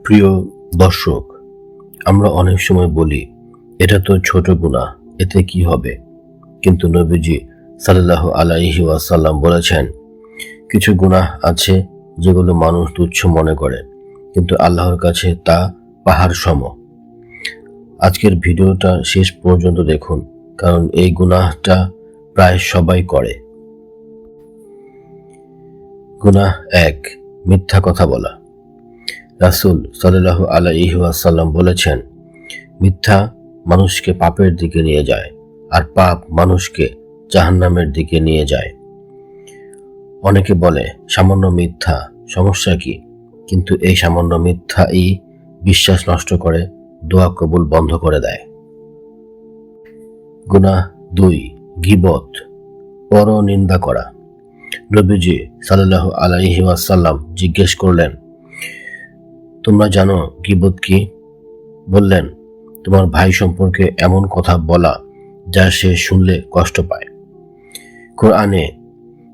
প্রিয় দর্শক, আমরা অনেক সময় বলি এটা তো ছোট গুনাহ, এতে কি হবে। কিন্তু নবীজি সাল্লাল্লাহু আলাইহি ওয়াসাল্লাম বলেছেন, কিছু গুনাহ আছে যেগুলো মানুষ তুচ্ছ মনে করে, কিন্তু আল্লাহর কাছে তা পাহাড় সম। আজকের ভিডিওটা শেষ পর্যন্ত দেখুন, কারণ এই গুনাহটা প্রায় সবাই করে। গুনাহ 1, মিথ্যা কথা বলা। রাসূল সাল্লাল্লাহু আলাইহি ওয়াসাল্লাম বলেছেন, মিথ্যা মানুষকে পাপের দিকে নিয়ে যায়, আর পাপ মানুষকে জাহান্নামের দিকে নিয়ে যায়। অনেকে বলে সামান্য মিথ্যা, সমস্যা কি? কিন্তু এই সামান্য মিথ্যাই বিশ্বাস নষ্ট করে, দোয়া কবুল বন্ধ করে দেয়। গুনাহ 2, গীবত, পরনিন্দা করা। নবীজি সাল্লাল্লাহু আলাইহি ওয়াসাল্লাম জিজ্ঞেস করলেন, তোমরা জানো গীবত কি? বললেন, তোমার ভাই সম্পর্কে এমন কথা বলা যা সে শুনলে কষ্ট পায়। কোরআনে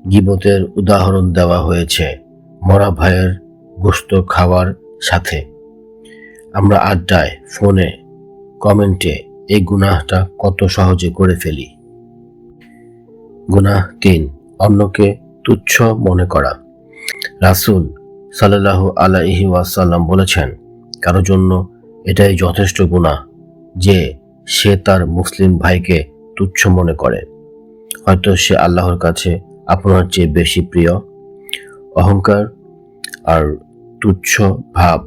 গীবতের উদাহরণ দেওয়া হয়েছে মরা ভাইয়ের গোশত খাওয়ার সাথে। আমরা আড্ডায়, ফোনে, কমেন্টে এই গুনাহটা কত সহজে করে ফেলি। গুনাহ 3, অন্যকে তুচ্ছ মনে করা। রাসূল সাল্লাল্লাহু আলাইহি ওয়াসাল্লাম বলেছেন, কারো জন্য এটাই যথেষ্ট গুনাহ যে সে তার মুসলিম ভাইকে তুচ্ছ মনে করে। হয়তো সে আল্লাহর কাছে আপনার চেয়ে বেশি প্রিয়। অহংকার আর তুচ্ছ ভাব,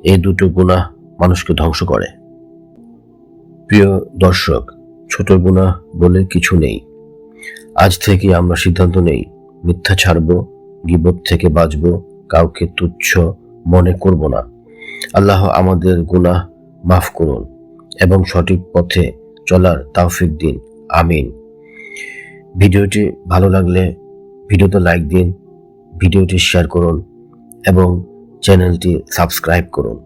এই দুটো গুনাহ মানুষকে ধ্বংস করে। প্রিয় দর্শক, ছোট গুনাহ বলে কিছু নেই। আজ থেকে আমরা সিদ্ধান্ত নেই, মিথ্যা ছাড়ব, গীবত থেকে বাঁচব, কাউকে তুচ্ছ মনে করব না। আল্লাহ আমাদের গুনাহ মাফ করুন এবং সঠিক পথে চলার তৌফিক দিন। আমিন। ভিডিওটি ভালো লাগলে ভিডিওতে লাইক দিন, ভিডিওটি শেয়ার করুন এবং চ্যানেলটি সাবস্ক্রাইব করুন।